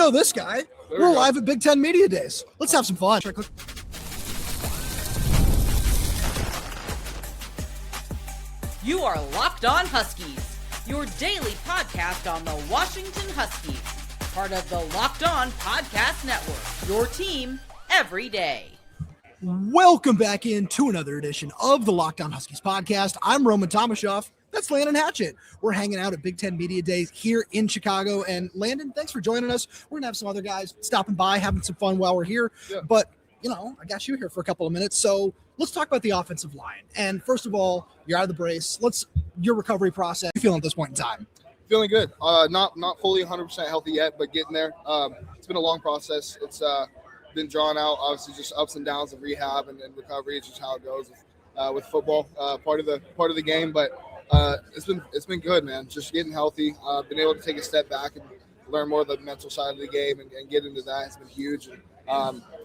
know this guy. We're live at Big Ten Media Days. Let's have some fun. You are Locked On Huskies, your daily podcast on the Washington Huskies, part of the Locked On Podcast Network, your team every day. Welcome back into another edition of the Locked On Huskies podcast. I'm Roman Tomashoff. That's Landen Hatchett. We're hanging out at Big Ten Media Days here in Chicago. And Landen, thanks for joining us. We're going to have some other guys stopping by, having some fun while we're here. Yeah. But, I got you here for a couple of minutes. So let's talk about the offensive line. And first of all, you're out of the brace. Your recovery process. How are you feeling at this point in time? Feeling good. Not fully 100% healthy yet, but getting there. It's been a long process. It's been drawn out, obviously just ups and downs of rehab and recovery. It's just how it goes with football, part of the game. But it's been good, man. Just getting healthy, been able to take a step back and learn more of the mental side of the game and get into that. It's been huge. And,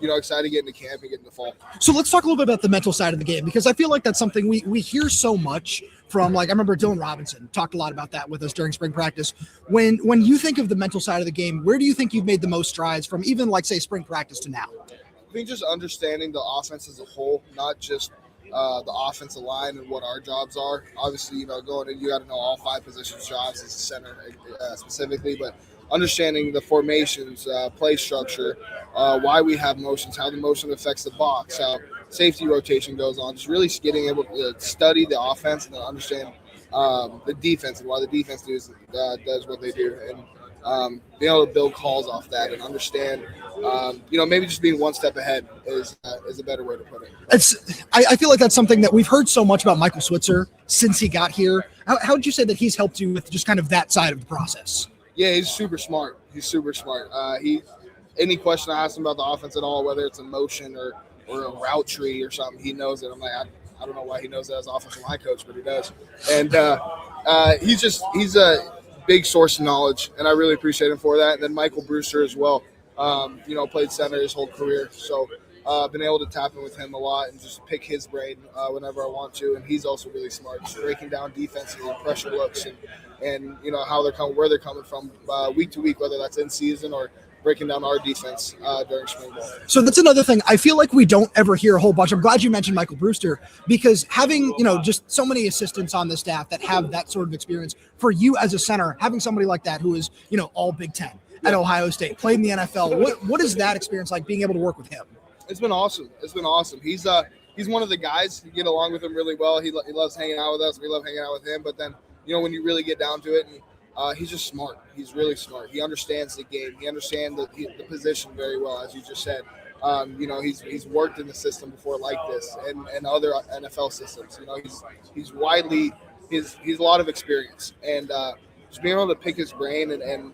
excited to get into camp and get into fall. So let's talk a little bit about the mental side of the game, because I feel like that's something we hear so much from. I remember Dylan Robinson talked a lot about that with us during spring practice. When you think of the mental side of the game, where do you think you've made the most strides from even say spring practice to now? I think just understanding the offense as a whole, not just the offensive line and what our jobs are. Obviously, going in, you got to know all 5 positions jobs as a center specifically, but understanding the formations, play structure, why we have motions, how the motion affects the box, how safety rotation goes on, just really getting able to study the offense and then understand the defense and why the defense does what they do, and being able to build calls off that and understand, maybe just being one step ahead is a better way to put it. I feel like that's something that we've heard so much about Michael Switzer since he got here. How would you say that he's helped you with just kind of that side of the process? Yeah, he's super smart. Any question I ask him about the offense at all, whether it's a motion or a route tree or something, he knows it. I'm like, I don't know why he knows that as offensive line coach, but he does. And he's a big source of knowledge, and I really appreciate him for that. And then Michael Brewster as well. Played center his whole career, so been able to tap in with him a lot and just pick his brain whenever I want to. And he's also really smart, just breaking down defenses and pressure looks and how they're coming, where they're coming from week to week, whether that's in season or breaking down our defense during spring ball. So that's another thing. I feel like we don't ever hear a whole bunch. I'm glad you mentioned Michael Brewster, because having, just so many assistants on the staff that have that sort of experience, for you as a center, having somebody like that who is, all Big Ten at Ohio State, played in the NFL. What is that experience like, being able to work with him? It's been awesome. He's one of the guys. You get along with him really well. He loves hanging out with us. We love hanging out with him. But then, when you really get down to it, and he's just smart. He's really smart. He understands the game. He understands the position very well, as you just said. He's worked in the system before like this and other NFL systems. He's widely – he's a lot of experience. And just being able to pick his brain and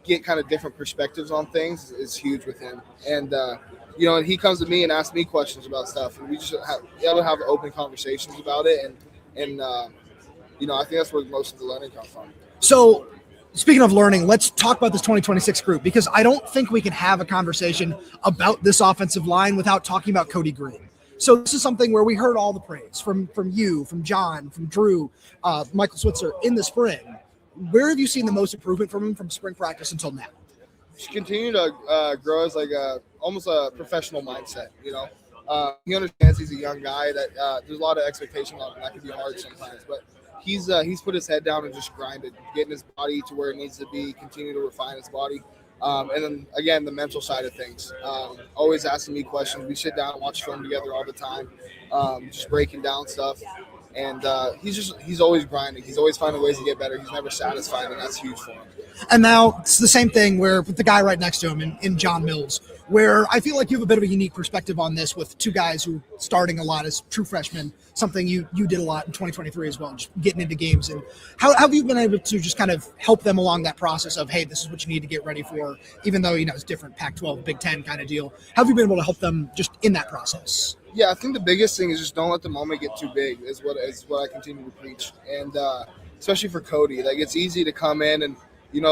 get kind of different perspectives on things is huge with him. And, and he comes to me and asks me questions about stuff. And we just have open conversations about it. And I think that's where most of the learning comes from. So speaking of learning, let's talk about this 2026 group, because I don't think we can have a conversation about this offensive line without talking about Kodi Greene. So this is something where we heard all the praise from you, from John, from Drew, Michael Switzer in the spring. Where have you seen the most improvement from him from spring practice until now? Just continue to grow as almost a professional mindset. He understands he's a young guy that there's a lot of expectation on him. That can be hard sometimes, but he's put his head down and just grinded, getting his body to where it needs to be, continue to refine his body. And then again, the mental side of things, always asking me questions. We sit down and watch film together all the time, just breaking down stuff. And he's always grinding. He's always finding ways to get better. He's never satisfied, and that's huge for him. And now it's the same thing where with the guy right next to him in John Mills, where I feel like you have a bit of a unique perspective on this with 2 guys who starting a lot as true freshmen, something you did a lot in 2023 as well, just getting into games. And how have you been able to just kind of help them along that process of, hey, this is what you need to get ready for, even though, it's different Pac-12, Big Ten kind of deal. How have you been able to help them just in that process? Yeah, I think the biggest thing is just don't let the moment get too big is what I continue to preach. And especially for Kodi, it's easy to come in and,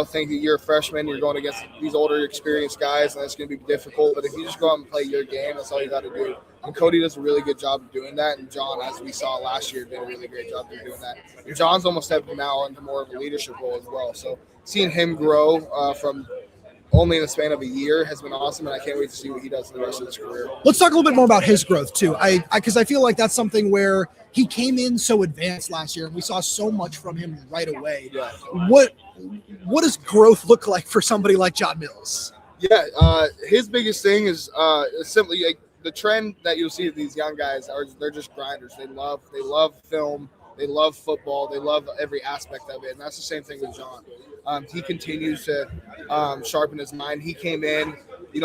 think that you're a freshman, you're going against these older, experienced guys, and that's going to be difficult. But if you just go out and play your game, that's all you got to do. And Kodi does a really good job of doing that. And John, as we saw last year, did a really great job of doing that. And John's almost stepping now into more of a leadership role as well. So seeing him grow from only in the span of a year has been awesome, and I can't wait to see what he does in the rest of his career. Let's talk a little bit more about his growth too. Because I feel like that's something where he came in so advanced last year, and we saw so much from him right away. Yeah. What does growth look like for somebody like John Mills? Yeah, his biggest thing is simply like the trend that you'll see of these young guys they're just grinders. They love film, they love football, they love every aspect of it, and that's the same thing with John. He continues to sharpen his mind. He came in,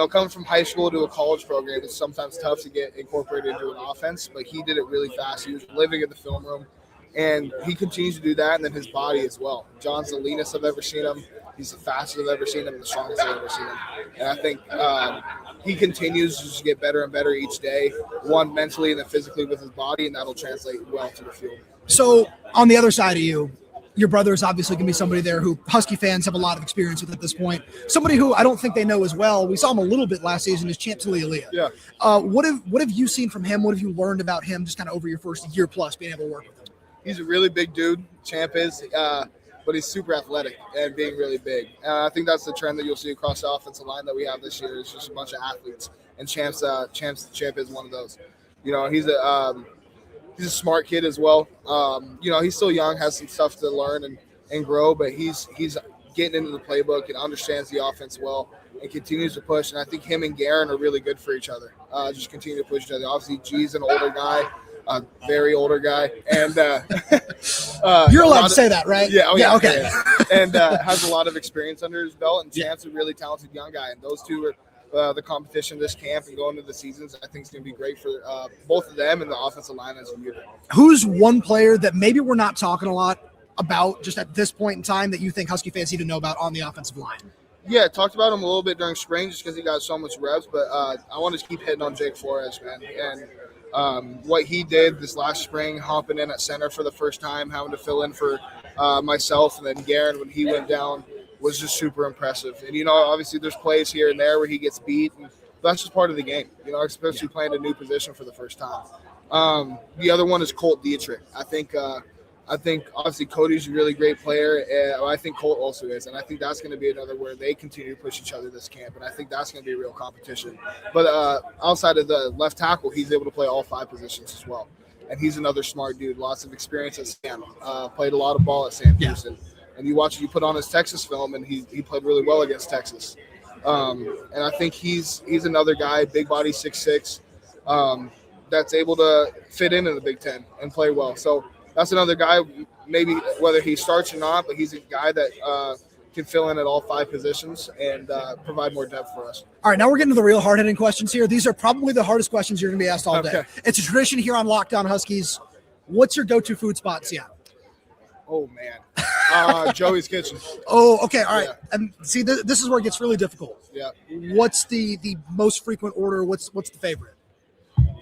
coming from high school to a college program, it's sometimes tough to get incorporated into an offense, but he did it really fast. He was living in the film room, and he continues to do that, and then his body as well. John's the leanest I've ever seen him. He's the fastest I've ever seen him and the strongest I've ever seen him. And I think he continues to just get better and better each day, one mentally and then physically with his body, and that'll translate well to the field. So on the other side of you, your brother is obviously going to be somebody there who Husky fans have a lot of experience with at this point. Somebody who I don't think they know as well. We saw him a little bit last season is Champ Talialia. Yeah. What have you seen from him? What have you learned about him just kind of over your first year plus being able to work with him? He's a really big dude. Champ is. But he's super athletic and being really big. I think that's the trend that you'll see across the offensive line that we have this year. Is just a bunch of athletes, and Champ is one of those. He's a smart kid as well. He's still young, has some stuff to learn and grow, but he's getting into the playbook and understands the offense well and continues to push. And I think him and Garen are really good for each other. Just continue to push each other. Obviously, G's an older guy. A very older guy, and you're allowed to say that, right? Yeah, okay. Yeah. And has a lot of experience under his belt, and Champ's a really talented young guy, and those two are the competition this camp and going into the seasons. I think it's going to be great for both of them and the offensive line as a unit. Who's one player that maybe we're not talking a lot about just at this point in time that you think Husky fans need to know about on the offensive line? Yeah, talked about him a little bit during spring just because he got so much reps, but I want to keep hitting on Jake Flores, man, and what he did this last spring, hopping in at center for the first time, having to fill in for myself and then Garen when he went down was just super impressive. And, obviously there's plays here and there where he gets beat, and that's just part of the game, especially playing a new position for the first time. The other one is Kolt Dieterich. I think obviously Kodi's a really great player. I think Kolt also is, and I think that's going to be another where they continue to push each other this camp, and I think that's going to be a real competition. But outside of the left tackle, he's able to play all 5 positions as well, and he's another smart dude. Lots of experience at Sam. Played a lot of ball at Sam Houston, and you put on his Texas film, and he played really well against Texas. And I think he's another guy, big body, 6'6", that's able to fit in the Big Ten and play well. So that's another guy, maybe whether he starts or not, but he's a guy that can fill in at all 5 positions and provide more depth for us. All right, now we're getting to the real hard-hitting questions here. These are probably the hardest questions you're going to be asked all day. Okay. It's a tradition here on Locked On Huskies. What's your go-to food spot in Seattle? Oh, man. Joey's Kitchen. Oh, okay, all right. Yeah. And see, this is where it gets really difficult. Yeah. What's the most frequent order? What's the favorite?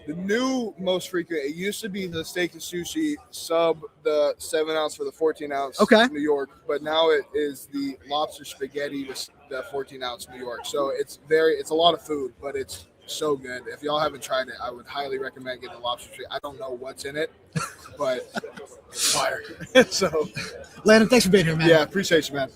The new most frequent, it used to be the steak and sushi sub the 7-ounce for the 14-ounce New York, but now it is the lobster spaghetti with the 14-ounce New York. So it's a lot of food, but it's so good. If y'all haven't tried it, I would highly recommend getting the lobster spaghetti. I don't know what's in it, but fire. So, Landen, thanks for being here, man. Yeah, appreciate you, man.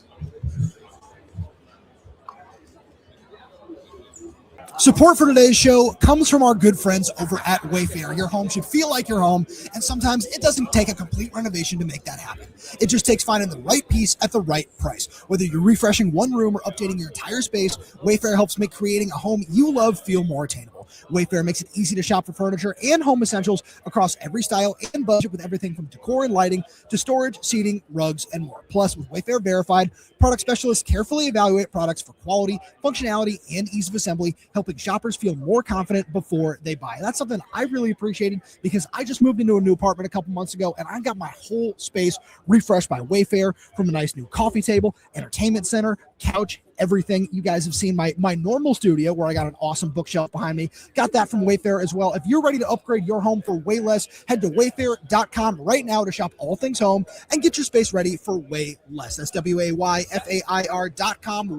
Support for today's show comes from our good friends over at Wayfair. Your home should feel like your home, and sometimes it doesn't take a complete renovation to make that happen. It just takes finding the right piece at the right price. Whether you're refreshing one room or updating your entire space, Wayfair helps make creating a home you love feel more attainable. Wayfair makes it easy to shop for furniture and home essentials across every style and budget, with everything from decor and lighting to storage, seating, rugs, and more. Plus, with Wayfair Verified, product specialists carefully evaluate products for quality, functionality, and ease of assembly, helping shoppers feel more confident before they buy. That's something I really appreciated because I just moved into a new apartment a couple months ago, and I got my whole space refreshed by Wayfair, from a nice new coffee table, entertainment center, couch, everything. You guys have seen my normal studio where I got an awesome bookshelf behind me. Got that from Wayfair as well. If you're ready to upgrade your home for way less, head to wayfair.com right now to shop all things home and get your space ready for way less. That's WAYFAIR.com.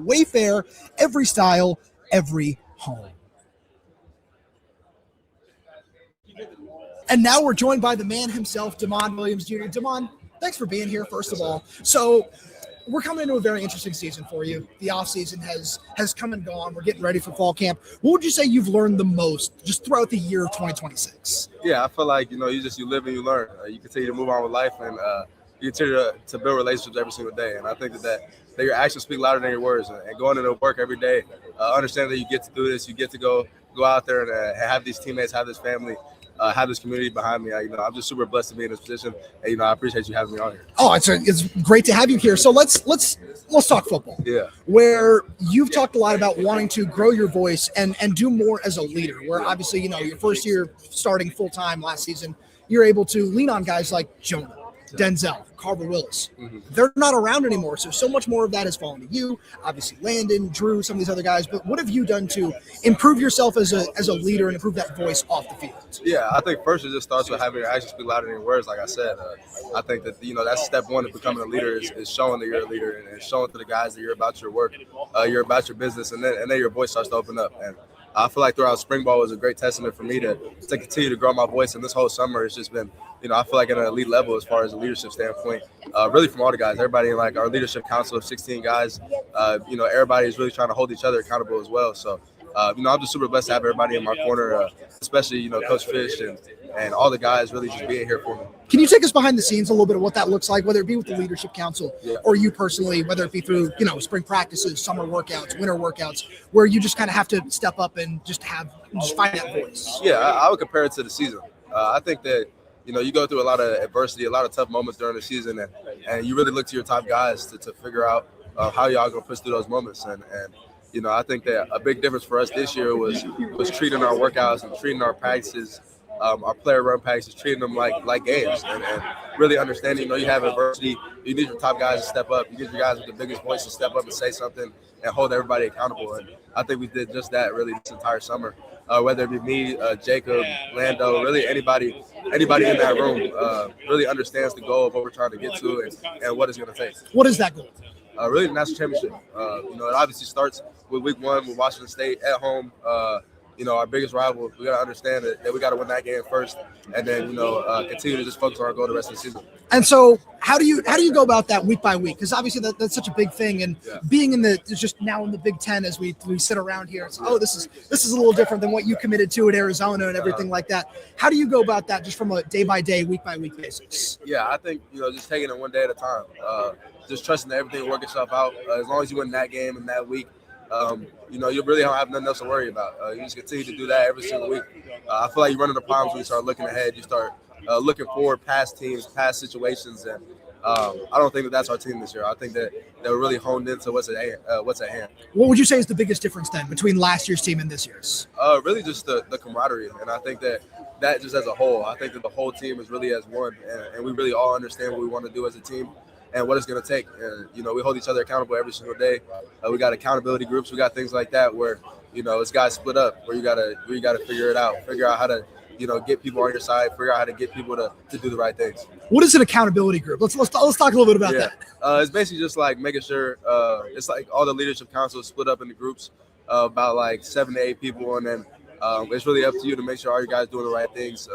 Wayfair, every style, every home. And now we're joined by the man himself, Dezmen Williams Jr. Dezmen, thanks for being here, first of all. So we're coming into a very interesting season for you. The off season has come and gone. We're getting ready for fall camp. What would you say you've learned the most just throughout the year of 2026? Yeah, I feel like, you live and you learn. You continue to move on with life, and you continue to build relationships every single day. And I think that your actions speak louder than your words. And going into work every day, understand that you get to do this. You get to go out there and have these teammates, have this family, have this community behind me. I'm just super blessed to be in this position. And, I appreciate you having me on here. Oh, it's great to have you here. So let's talk football. Yeah. Where you've talked a lot about wanting to grow your voice and do more as a leader, where obviously, your first year starting full time last season, you're able to lean on guys like Jonah, Denzel, Carver Willis. Mm-hmm. They're not around anymore. So much more of that has fallen to you. Obviously, Landen, Drew, some of these other guys. But what have you done to improve yourself as a leader and improve that voice off the field? Yeah, I think first it just starts with having your actions speak louder than your words. Like I said, I think that that's step one of becoming a leader is showing that you're a leader and showing to the guys that you're about your work, you're about your business, and then your voice starts to open up. And I feel like throughout spring ball was a great testament for me to continue to grow my voice. And this whole summer, it's just been, I feel like at an elite level as far as a leadership standpoint, really from all the guys, everybody in like our leadership council of 16 guys, everybody is really trying to hold each other accountable as well. So, I'm just super blessed to have everybody in my corner, especially, Coach Fisch and all the guys really just being here for me. Can you take us behind the scenes a little bit of what that looks like, whether it be with the leadership council or you personally, whether it be through, spring practices, summer workouts, winter workouts, where you just kind of have to step up and just find that voice? Yeah, I would compare it to the season. I think that, you go through a lot of adversity, a lot of tough moments during the season, and you really look to your top guys to figure out how y'all going to push through those moments. And I think that a big difference for us this year was treating our workouts and treating our practices, our player run practices, treating them like games, and really understanding, you have adversity. You need your top guys to step up. You need your guys with the biggest voice to step up and say something and hold everybody accountable. And I think we did just that really this entire summer. Whether it be me, Jacob, Lando, really anybody in that room really understands the goal of what we're trying to get to and what it's going to take. What is that goal? Really the national championship. It obviously starts with week one with Washington State at home. Our biggest rival. We got to understand that we got to win that game first, and then continue to just focus on our goal the rest of the season. And so, how do you go about that week by week? Because obviously that's such a big thing, and being in the Big Ten as we sit around here, it's this is a little different than what you committed to at Arizona and everything like that. How do you go about that just from a day by day, week by week basis? Yeah, I think just taking it one day at a time. Just trusting that everything will work itself out. As long as you win that game and that week, you really don't have nothing else to worry about. You just continue to do that every single week. I feel like you run into problems when you start looking ahead. You start looking forward past teams, past situations, and I don't think that's our team this year. I think that we're really honed into what's at hand. What would you say is the biggest difference then between last year's team and this year's? Really just the camaraderie, and I think that just as a whole, I think that the whole team is really as one, and we really all understand what we want to do as a team and what it's going to take. And, we hold each other accountable every single day. We got accountability groups. We got things like that where, it's guys split up where you got to figure out how to, get people on your side, figure out how to get people to do the right things. What is an accountability group? Let's talk a little bit about that. It's basically just like making sure it's like all the leadership council is split up into groups about like 7 to 8 people. And then it's really up to you to make sure all you guys doing the right things,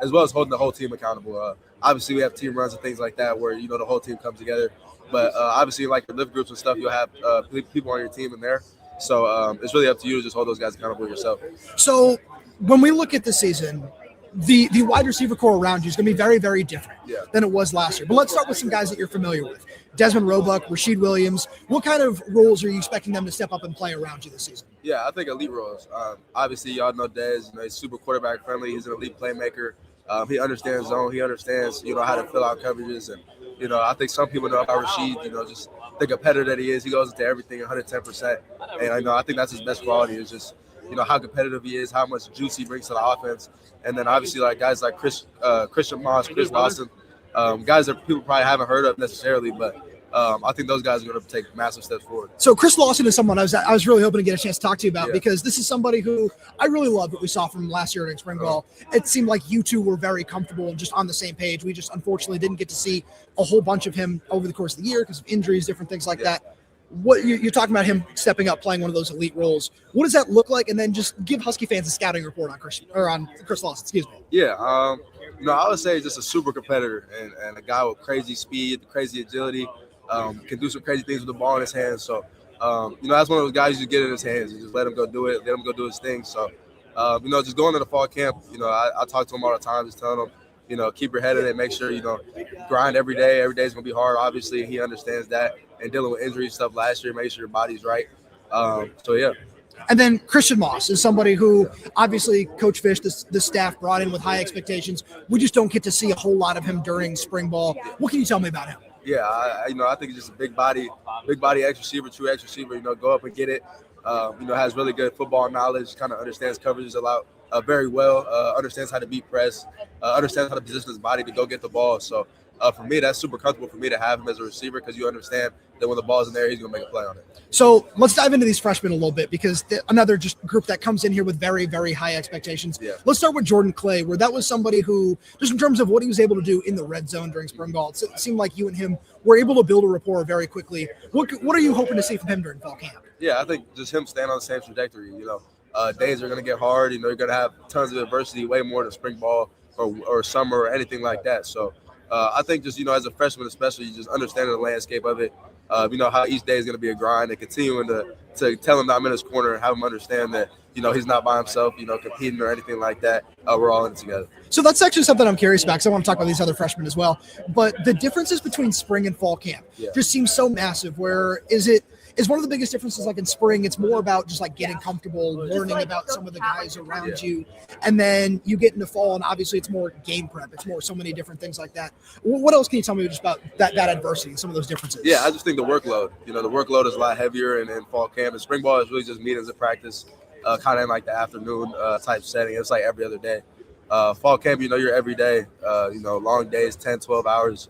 as well as holding the whole team accountable. Obviously, we have team runs and things like that where, the whole team comes together. But obviously, like the lift groups and stuff, you'll have people on your team in there. So it's really up to you to just hold those guys accountable yourself. So when we look at the season, the wide receiver core around you is going to be very, very different than it was last year. But let's start with some guys that you're familiar with. Dezmen, Roebuck, Rashid Williams. What kind of roles are you expecting them to step up and play around you this season? Yeah, I think elite roles. Obviously, y'all know Dez. He's super quarterback friendly. He's an elite playmaker. He understands zone. He understands, how to fill out coverages. And, I think some people know about Rashid, just the competitor that he is. He goes into everything 110%. And I think that's his best quality is just, how competitive he is, how much juice he brings to the offense. And then obviously like guys like Christian Moss, Chris Lawson, guys that people probably haven't heard of necessarily, but I think those guys are going to take massive steps forward. So Chris Lawson is someone I was really hoping to get a chance to talk to you about because this is somebody who I really love what we saw from last year in spring ball. It seemed like you two were very comfortable and just on the same page. We just unfortunately didn't get to see a whole bunch of him over the course of the year because of injuries, different things like that. What you're talking about him stepping up, playing one of those elite roles. What does that look like? And then just give Husky fans a scouting report on Chris Lawson. Excuse me. Yeah, I would say just a super competitor and a guy with crazy speed, crazy agility. can do some crazy things with the ball in his hands. So, that's one of those guys you get in his hands. You just let him go do it, let him go do his thing. So, just going to the fall camp, I talk to him all the time, just telling him, keep your head in it, make sure, grind every day. Every day is going to be hard. Obviously, he understands that. And dealing with injury stuff last year, make sure your body's right. Yeah. And then Christian Moss is somebody who obviously Coach Fisch, the staff brought in with high expectations. We just don't get to see a whole lot of him during spring ball. What can you tell me about him? Yeah, I think he's just a big body X receiver, true X receiver. Go up and get it. Has really good football knowledge. Kind of understands coverages a lot, very well. Understands how to beat press. Understands how to position his body to go get the ball. So for me, that's super comfortable for me to have him as a receiver because you understand that when the ball's in there, he's going to make a play on it. So let's dive into these freshmen a little bit because another just group that comes in here with very, very high expectations. Yeah. Let's start with Jordan Clay, where that was somebody who, just in terms of what he was able to do in the red zone during spring ball, it seemed like you and him were able to build a rapport very quickly. What are you hoping to see from him during fall camp? Yeah, I think just him staying on the same trajectory. Days are going to get hard. You're going to have tons of adversity, way more than spring ball or summer or anything like that. So I think just, as a freshman especially, you just understanding the landscape of it. How each day is going to be a grind and continuing to tell him that I'm in his corner and have him understand that, he's not by himself, competing or anything like that. We're all in it together. So that's actually something I'm curious about because I want to talk about these other freshmen as well. But the differences between spring and fall camp just seems so massive. Where is one of the biggest differences like in spring, it's more about just like getting comfortable, learning about some of the guys around you. And then you get into fall and obviously it's more game prep. It's more so many different things like that. What else can you tell me just about that adversity, some of those differences? Yeah, I just think the workload, the workload is a lot heavier in fall camp. And spring ball is really just meetings and practice, kind of in like the afternoon type setting. It's like every other day. Fall camp, you're every day, long days, 10, 12 hours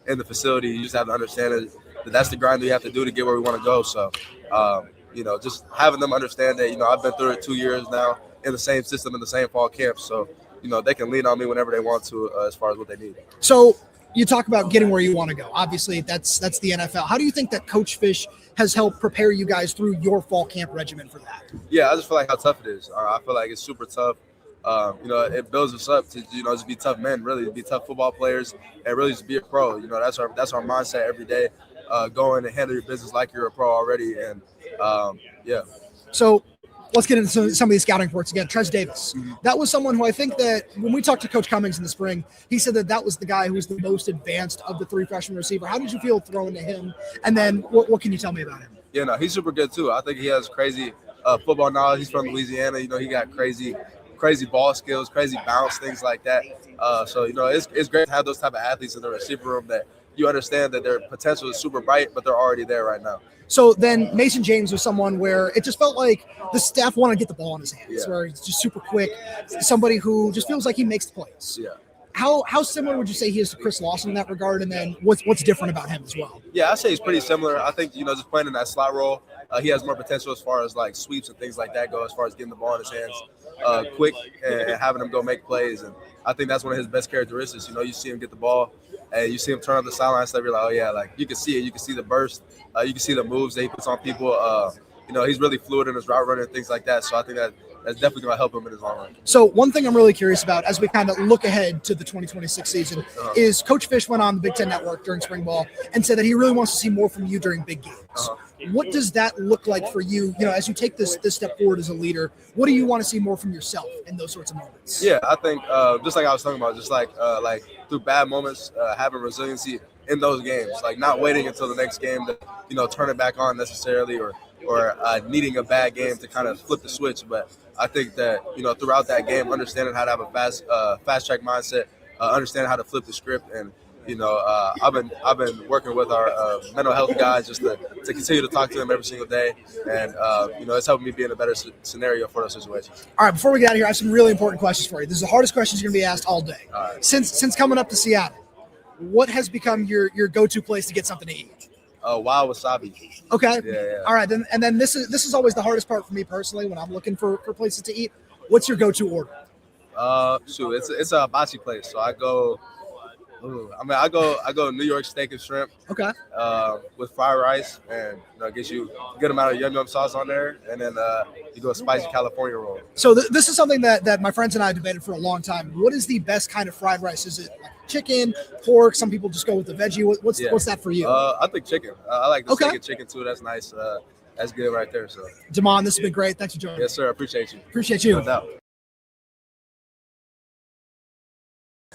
in the facility. You just have to understand it. That's the grind that you have to do to get where we want to go. So, just having them understand that, I've been through it 2 years now in the same system, in the same fall camp. So, they can lean on me whenever they want to as far as what they need. So you talk about getting where you want to go. Obviously, that's the NFL. How do you think that Coach Fisch has helped prepare you guys through your fall camp regimen for that? Yeah, I just feel like how tough it is. I feel like it's super tough. It builds us up to, just be tough men, really, to be tough football players and really just be a pro. That's our mindset every day. Go in and handle your business like you're a pro already. And, So let's get into some of these scouting reports again. Trez Davis. Mm-hmm. That was someone who I think that when we talked to Coach Cummings in the spring, he said that was the guy who was the most advanced of the three freshman receiver. How did you feel throwing to him? And then what can you tell me about him? Yeah, no, he's super good too. I think he has crazy football knowledge. He's from Louisiana. He got crazy ball skills, crazy bounce, things like that. It's great to have those type of athletes in the receiver room that you understand that their potential is super bright, but they're already there right now. So then Mason James was someone where it just felt like the staff wanted to get the ball in his hands, where he's just super quick, somebody who just feels like he makes the plays. Yeah. How similar would you say he is to Chris Lawson in that regard? And then what's different about him as well? Yeah, I'd say he's pretty similar. I think, just playing in that slot role, he has more potential as far as like sweeps and things like that go, as far as getting the ball in his hands quick and having him go make plays. And I think that's one of his best characteristics. You see him get the ball and you see him turn up the sideline stuff. You're like, oh yeah, like you can see it. You can see the burst. You can see the moves that he puts on people. He's really fluid in his route running and things like that. So I think that's definitely going to help him in his long run. So one thing I'm really curious about as we kind of look ahead to the 2026 season is Coach Fisch went on the Big Ten Network during spring ball and said that he really wants to see more from you during big games. What does that look like for you? As you take this step forward as a leader, what do you want to see more from yourself in those sorts of moments? Yeah, I think just like I was talking about, just like through bad moments, having resiliency in those games, like not waiting until the next game to turn it back on necessarily, or needing a bad game to kind of flip the switch. But I think that throughout that game, understanding how to have a fast track mindset, understanding how to flip the script, and I've been working with our mental health guys just to continue to talk to them every single day, and it's helping me be in a better scenario for those situations. All right, before we get out of here, I have some really important questions for you. This is the hardest questions you're going to be asked all day. All right. Since coming up to Seattle, what has become your go-to place to get something to eat? Wild wasabi. Okay. Yeah. All right, then this is always the hardest part for me personally when I'm looking for places to eat. What's your go-to order? It's a hibachi place. So I go Ooh, I mean, I go New York steak and shrimp. Okay. With fried rice, and gets you a good amount of yum sauce on there, and then you go a spicy California roll. So this is something that my friends and I debated for a long time. What is the best kind of fried rice? Is it like chicken, pork? Some people just go with the veggie. What's that for you? I think chicken. I like the Okay. steak and chicken too. That's nice. That's good right there. So, Damon, this has been great. Thanks for joining. yes, sir. I appreciate you. Appreciate you. No doubt.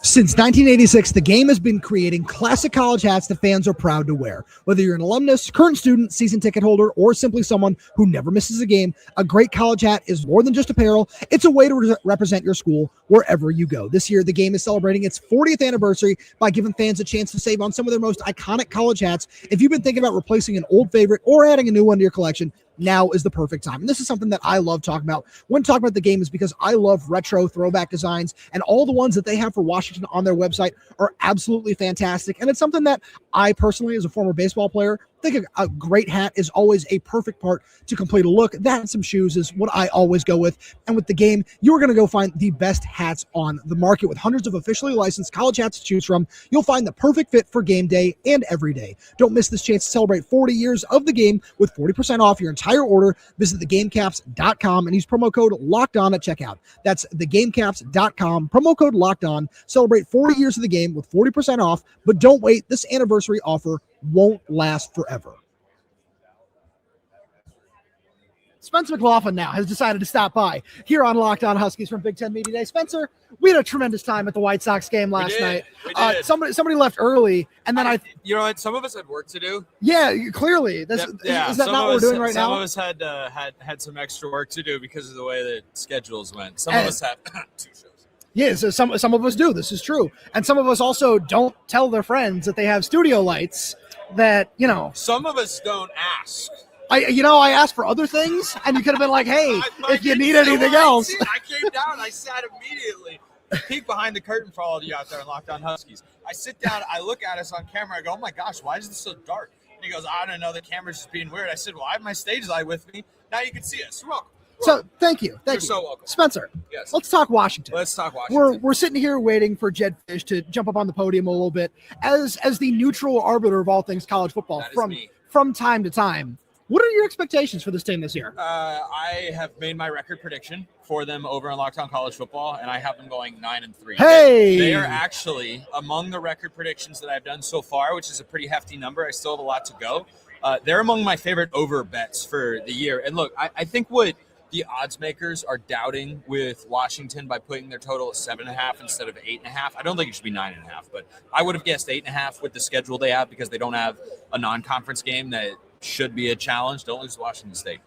Since 1986, the game has been creating classic college hats that fans are proud to wear. Whether you're an alumnus, current student, season ticket holder, or simply someone who never misses a game, a great college hat is more than just apparel. It's a way to represent your school wherever you go. This year, the game is celebrating its 40th anniversary by giving fans a chance to save on some of their most iconic college hats. If you've been thinking about replacing an old favorite or adding a new one to your collection, now is the perfect time. And this is something that I love talking about when talking about the game, is because I love retro throwback designs, and all the ones that they have for Washington on their website are absolutely fantastic. And it's something that I personally, as a former baseball player, think a great hat is always a perfect part to complete a look. That and some shoes is what I always go with. And with the game, you're going to go find the best hats on the market. With hundreds of officially licensed college hats to choose from, you'll find the perfect fit for game day and every day. Don't miss this chance to celebrate 40 years of the game with 40% off your entire order. Visit thegamecaps.com and use promo code LOCKEDON at checkout. That's thegamecaps.com, promo code LOCKEDON. Celebrate 40 years of the game with 40% off, but don't wait. This anniversary offer won't last forever. Spencer McLaughlin now has decided to stop by here on Locked On Huskies from Big Ten Media Day. Spencer, we had a tremendous time at the White Sox game last night. We did. Somebody left early, and then you know what? Some of us had work to do. Yeah, clearly. Is that not what we're doing right now? Some of us had some extra work to do because of the way that schedules went. Some of us have 2 shows. Yeah, so some of us do. This is true. And some of us also don't tell their friends that they have studio lights that, Some of us don't ask. I asked for other things, and you could have been like, hey, if you need anything else. I came down, I sat immediately. Peek behind the curtain for all of you out there in Locked On Huskies. I sit down, I look at us on camera, I go, oh my gosh, why is this so dark? And he goes, I don't know, the camera's just being weird. I said, well, I have my stage light with me. Now you can see us. You're welcome. So thank you. You're so welcome. Spencer, yes. Let's talk Washington. Let's talk Washington. We're sitting here waiting for Jedd Fisch to jump up on the podium a little bit as the neutral arbiter of all things college football from time to time. What are your expectations for this team this year? I have made my record prediction for them over in Locked On College Football, and I have them going 9-3. Hey! They are actually among the record predictions that I've done so far, which is a pretty hefty number. I still have a lot to go. They're among my favorite over bets for the year. And look, I think what the odds makers are doubting with Washington by putting their total at 7.5 instead of 8.5. I don't think it should be 9.5, but I would have guessed 8.5 with the schedule they have because they don't have a non-conference game that should be a challenge. Don't lose Washington State.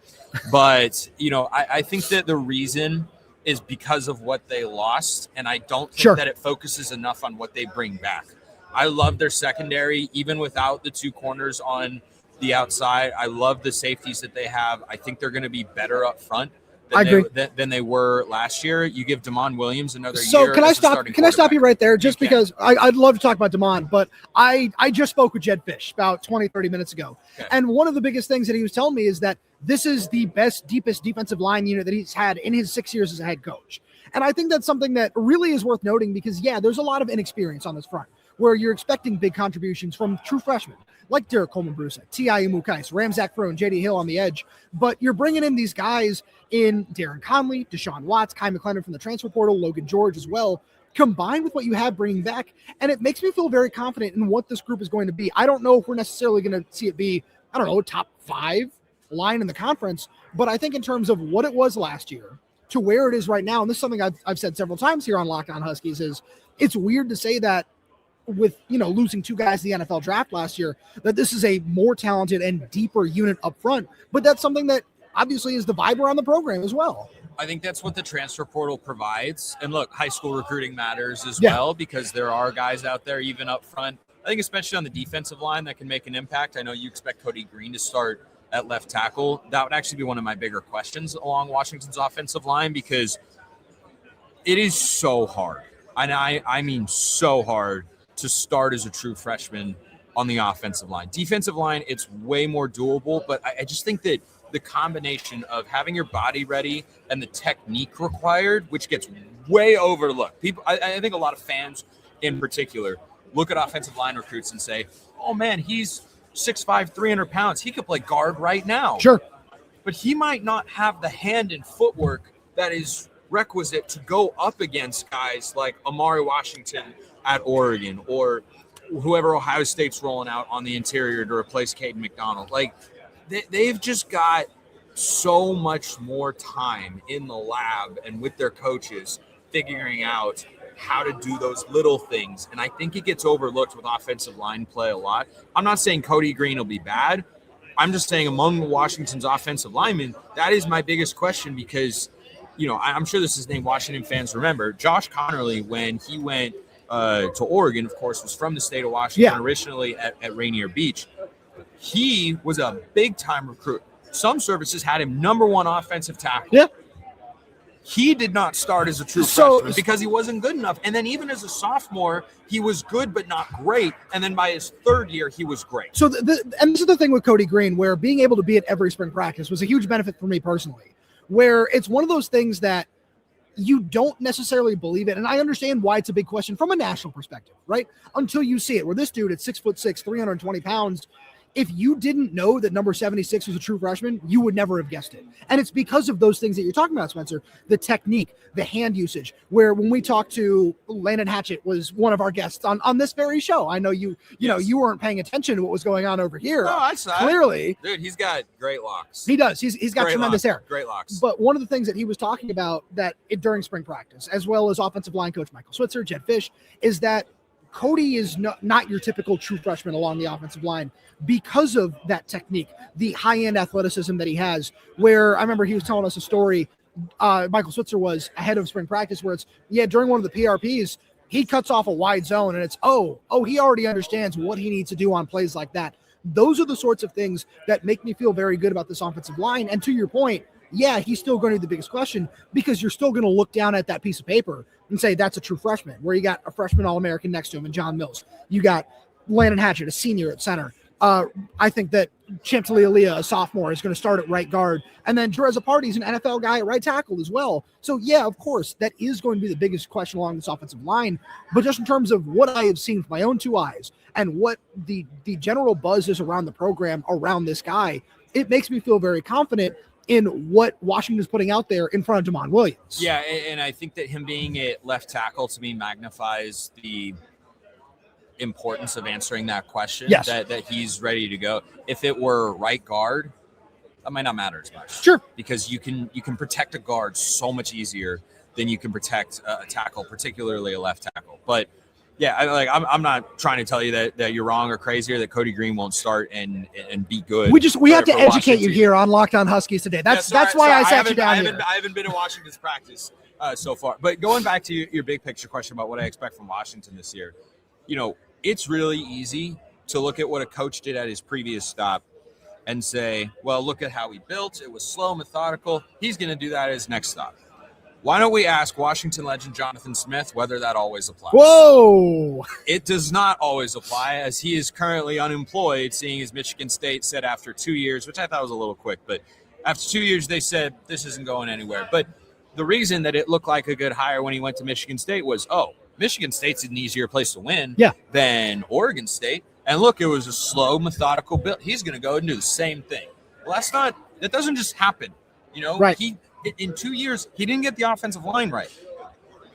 But, I think that the reason is because of what they lost, and I don't think that it focuses enough on what they bring back. I love their secondary, even without the 2 corners on the outside. I love the safeties that they have. I think they're going to be better up front than they were last year. You give Damon Williams another year. So can I stop you right there? Just because I'd love to talk about Damon, but I just spoke with Jedd Fisch about 20, 30 minutes ago. Okay. And one of the biggest things that he was telling me is that this is the best, deepest defensive line unit that he's had in his 6 years as a head coach. And I think that's something that really is worth noting because, there's a lot of inexperience on this front where you're expecting big contributions from true freshmen like Derek Coleman-Bruce, T.I. Umukais, Ramzak Fro, and J.D. Hill on the edge. But you're bringing in these guys in Darren Conley, Deshaun Watts, Kai McLennan from the transfer portal, Logan George as well, combined with what you have bringing back. And it makes me feel very confident in what this group is going to be. I don't know if we're necessarily going to see it be, top 5 line in the conference. But I think in terms of what it was last year to where it is right now, and this is something I've said several times here on Locked On Huskies, is it's weird to say that with losing 2 guys in the NFL draft last year, that this is a more talented and deeper unit up front. But that's something that obviously is the vibe around the program as well. I think that's what the transfer portal provides. And look, high school recruiting matters as well because there are guys out there even up front. I think especially on the defensive line that can make an impact. I know you expect Kodi Greene to start at left tackle. That would actually be one of my bigger questions along Washington's offensive line because it is so hard. And I mean so hard to start as a true freshman on the offensive line. Defensive line, it's way more doable, but I just think that the combination of having your body ready and the technique required, which gets way overlooked. I think a lot of fans in particular look at offensive line recruits and say, oh man, he's 6'5", 300 pounds. He could play guard right now. Sure. But he might not have the hand and footwork that is requisite to go up against guys like Amari Washington at Oregon or whoever Ohio State's rolling out on the interior to replace Caden McDonald. Like, they've just got so much more time in the lab and with their coaches figuring out how to do those little things. And I think it gets overlooked with offensive line play a lot. I'm not saying Kodi Greene will be bad. I'm just saying among Washington's offensive linemen, that is my biggest question because, I'm sure this is a name Washington fans remember. Josh Connerly, when he went to Oregon, of course, was from the state of Washington, originally at Rainier Beach. He was a big-time recruit. Some services had him number one offensive tackle. Yeah. He did not start as a true freshman because he wasn't good enough. And then even as a sophomore, he was good but not great. And then by his third year, he was great. So, and this is the thing with Kodi Greene, where being able to be at every spring practice was a huge benefit for me personally, where it's one of those things that you don't necessarily believe it. And I understand why it's a big question from a national perspective, right? Until you see it, where this dude at 6'6", 320 pounds, if you didn't know that number 76 was a true freshman, you would never have guessed it. And it's because of those things that you're talking about, Spencer, the technique, the hand usage, where when we talked to Landen Hatchett was one of our guests on this very show. I know you weren't paying attention to what was going on over here. No, I saw clearly. It. Dude, he's got great locks. He does. He's got tremendous hair. Great locks. But one of the things that he was talking about during spring practice, as well as offensive line coach Michael Switzer, Jedd Fisch, is that Kodi is not your typical true freshman along the offensive line because of that technique, the high-end athleticism that he has, where I remember he was telling us a story, Michael Switzer was ahead of spring practice, where during one of the PRPs, he cuts off a wide zone, and it's, he already understands what he needs to do on plays like that. Those are the sorts of things that make me feel very good about this offensive line. And to your point, yeah, he's still going to be the biggest question because you're still going to look down at that piece of paper and say that's a true freshman, where you got a freshman All-American next to him in John Mills. You got Landen Hatchett, a senior at center. I think that Champ Talialia, a sophomore, is going to start at right guard. And then Drew Azzopardi is an NFL guy at right tackle as well. So, yeah, of course, that is going to be the biggest question along this offensive line. But just in terms of what I have seen with my own two eyes and what the general buzz is around the program, around this guy, it makes me feel very confident in what Washington is putting out there in front of Damon Williams. Yeah, and I think that him being at left tackle to me magnifies the importance of answering that question. Yes. That he's ready to go. If it were right guard, that might not matter as much. Sure. Because you can protect a guard so much easier than you can protect a tackle, particularly a left tackle. But yeah, I'm not trying to tell you that you're wrong or crazy or that Kodi Greene won't start and be good. We have to educate you here on Locked On Huskies today. That's why I sat you down here. I haven't been in Washington's practice so far. But going back to your big picture question about what I expect from Washington this year, it's really easy to look at what a coach did at his previous stop and say, well, look at how he built. It was slow, methodical. He's going to do that at his next stop. Why don't we ask Washington legend Jonathan Smith whether that always applies? Whoa! It does not always apply, as he is currently unemployed, seeing as Michigan State said after 2 years, which I thought was a little quick, but after 2 years they said this isn't going anywhere. But the reason that it looked like a good hire when he went to Michigan State was, Michigan State's an easier place to win than Oregon State. And look, it was a slow, methodical build. He's going to go and do the same thing. Well, that doesn't just happen. Right. In 2 years, he didn't get the offensive line right,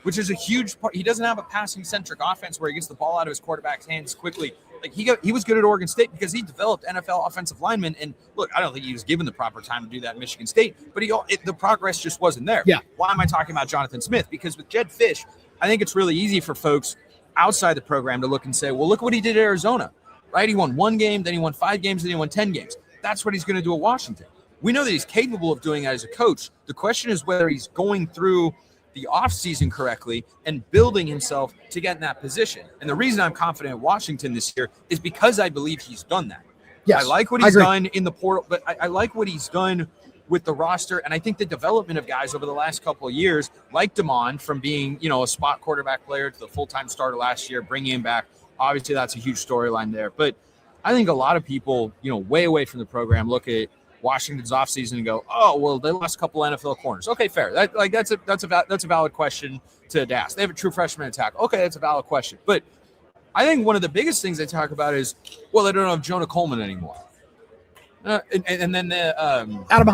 which is a huge part. He doesn't have a passing-centric offense where he gets the ball out of his quarterback's hands quickly. Like he was good at Oregon State because he developed NFL offensive linemen. And look, I don't think he was given the proper time to do that at Michigan State, but the progress just wasn't there. Yeah. Why am I talking about Jonathan Smith? Because with Jedd Fisch, I think it's really easy for folks outside the program to look and say, well, look what he did at Arizona, right? He won 1 game, then he won 5 games, then he won 10 games. That's what he's going to do at Washington. We know that he's capable of doing that as a coach. The question is whether he's going through the offseason correctly and building himself to get in that position. And the reason I'm confident in Washington this year is because I believe he's done that. Yes, I like what he's done in the portal, but I like what he's done with the roster. And I think the development of guys over the last couple of years, like Dezmen, from being, a spot quarterback player to the full-time starter last year, bringing him back. Obviously, that's a huge storyline there. But I think a lot of people, way away from the program, look at Washington's offseason and go, oh, well, they lost a couple NFL corners. Okay, fair. That's a valid question to ask. They have a true freshman attack. Okay, that's a valid question. But I think one of the biggest things they talk about is, well, they don't have Jonah Coleman anymore. And then Adam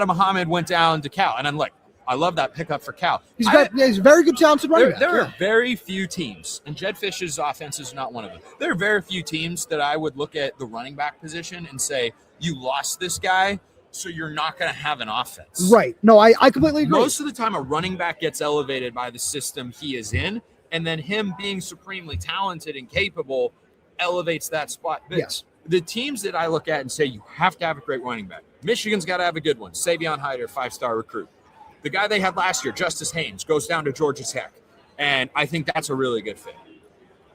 Muhammad went down to Cal. And I'm like, I love that pickup for Cal. He's a very good talented running back. There are very few teams, and Jedd Fisch's offense is not one of them. There are very few teams that I would look at the running back position and say, you lost this guy, so you're not going to have an offense. Right. No, I completely agree. Most of the time, a running back gets elevated by the system he is in, and then him being supremely talented and capable elevates that spot. But yes. The teams that I look at and say you have to have a great running back. Michigan's got to have a good one. Savion Hyder, 5-star recruit. The guy they had last year, Justice Haynes, goes down to Georgia Tech, and I think that's a really good fit.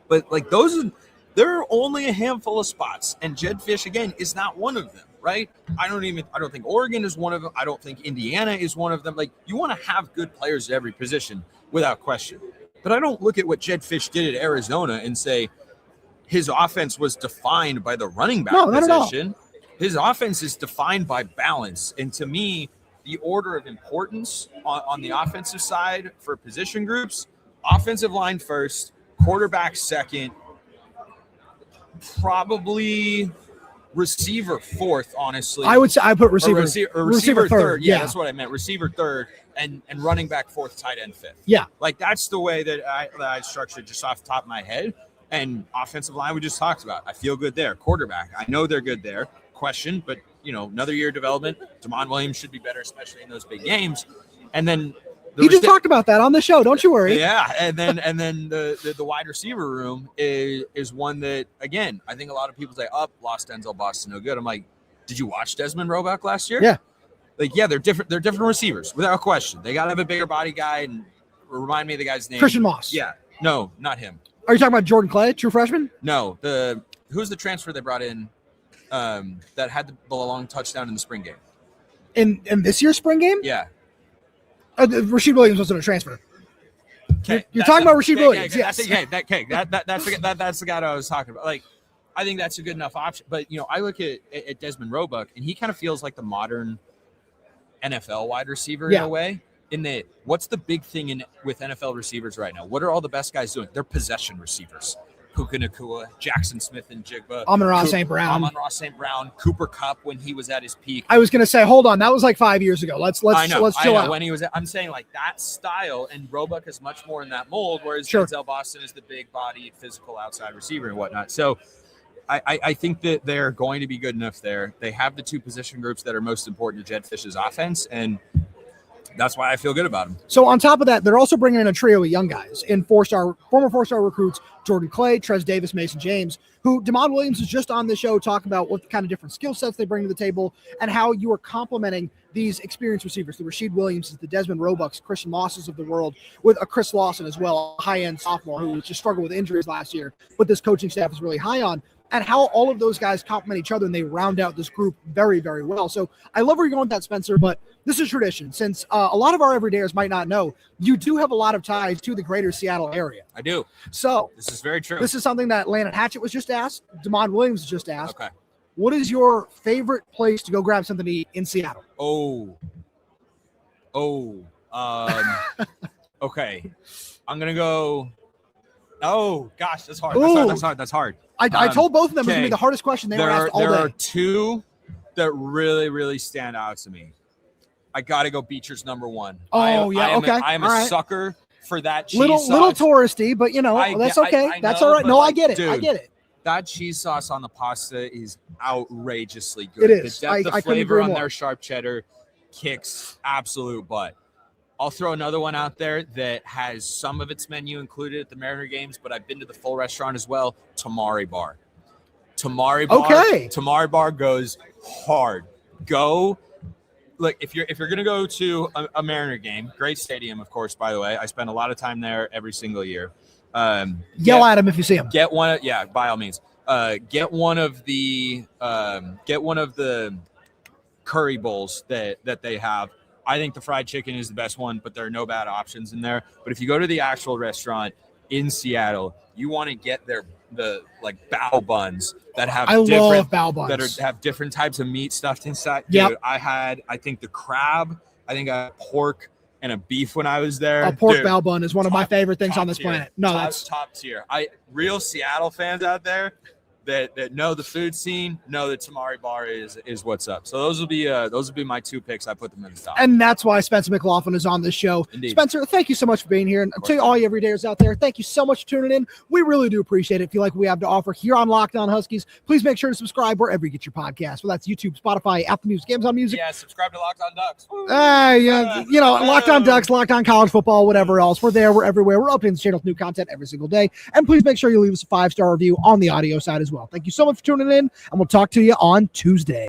But like there are only a handful of spots, and Jedd Fisch again is not one of them, right? I don't think Oregon is one of them. I don't think Indiana is one of them. Like, you want to have good players at every position without question. But I don't look at what Jedd Fisch did at Arizona and say his offense was defined by the running back position. His offense is defined by balance, and to me, the order of importance on the offensive side for position groups, offensive line first, quarterback second, probably receiver fourth, honestly. I would say I put receiver third. Yeah, that's what I meant. Receiver third and running back fourth, tight end fifth. Yeah. Like, that's the way that I structured just off the top of my head. And offensive line we just talked about. I feel good there. Quarterback, I know they're good there. Question, but another year of development. Damon Williams should be better, especially in those big games. And then he just talked about that on the show. Don't you worry. Yeah, and then the wide receiver room is one that, again, I think a lot of people say, lost Denzel Boston, no good. I'm like, did you watch Dezmen Roebuck last year? Yeah. Like, yeah, they're different. They're different receivers without question. They got to have a bigger body guy. And remind me of the guy's name. Christian Moss. Yeah. No, not him. Are you talking about Jordan Clay, true freshman? No, who's the transfer they brought in that had the long touchdown in the spring game? In this year's spring game? Yeah. Rashid Williams wasn't a transfer. Okay, you're talking about Rashid Williams. Yes. That's the guy that I was talking about. Like, I think that's a good enough option. But I look at Dezmen Roebuck, and he kind of feels like the modern NFL wide receiver in a way. In that, what's the big thing with NFL receivers right now? What are all the best guys doing? They're possession receivers. Puka Nacua, Jackson Smith and Jigba, Amon-Ra St. Brown, Cooper Kupp when he was at his peak. I was going to say, hold on, that was like 5 years ago. Let's chill out. When he was, I'm saying like that style, and Roebuck is much more in that mold, whereas Denzel Boston is the big-bodied, physical outside receiver and whatnot. So I think that they're going to be good enough there. They have the two position groups that are most important to Jedd Fisch's offense, and that's why I feel good about him. So on top of that, they're also bringing in a trio of young guys in former 4-star recruits, Jordan Clay, Trez Davis, Mason James, who Damon Williams is just on the show talking about what kind of different skill sets they bring to the table and how you are complementing these experienced receivers, the Rashid Williams, the Dezmen Roebucks, Christian Mosses of the world, with a Chris Lawson as well, a high-end sophomore who just struggled with injuries last year, but this coaching staff is really high on. And how all of those guys complement each other and they round out this group very, very well. So I love where you're going with that, Spencer, but this is tradition. Since a lot of our everydayers might not know, you do have a lot of ties to the greater Seattle area. I do. So this is very true. This is something that Landen Hatchett was just asked. Damon Williams was just asked. Okay. What is your favorite place to go grab something to eat in Seattle? Okay. I'm going to go. Oh, gosh, that's hard. That's hard. I told both of them it was going to be the hardest question they were asked all day. There are two that really, really stand out to me. I got to go Beecher's number one. I am a sucker for that cheese sauce. Little touristy, but, that's okay. That's all right. No, I get it. Dude, I get it. That cheese sauce on the pasta is outrageously good. It is. The depth of flavor on their sharp cheddar kicks absolute butt. I'll throw another one out there that has some of its menu included at the Mariner games, but I've been to the full restaurant as well. Tamari Bar. Tamari Bar goes hard. Look, if you're gonna go to a Mariner game, great stadium, of course. By the way, I spend a lot of time there every single year. Yell at him if you see him. Get one. Yeah, by all means. Get one of the curry bowls that they have. I think the fried chicken is the best one, but there are no bad options in there. But if you go to the actual restaurant in Seattle, you want to get the bao buns that have have different types of meat stuffed inside. Yep. Dude, I think the crab, I think pork, and a beef when I was there. A pork Dude, bow bun is one of my favorite things on this tier. planet. No, that's top tier. Real Seattle fans out there that know the food scene, know that Tamari Bar is what's up. So those will be my 2 picks. I put them in the top. and that's why Spencer McLaughlin is on this show. Indeed. Spencer, thank you so much for being here. And to all you everydayers out there, thank you so much for tuning in. We really do appreciate it. If you like what we have to offer here on Locked On Huskies, please make sure to subscribe wherever you get your podcasts. Well, that's YouTube, Spotify, Apple Music, Amazon Music. Yeah, subscribe to Locked On Ducks. Locked On Ducks, Locked On College Football, whatever else. We're there. We're everywhere. We're updating the channel with new content every single day. And please make sure you leave us a 5-star review on the audio side as well. Thank you so much for tuning in, and we'll talk to you on Tuesday.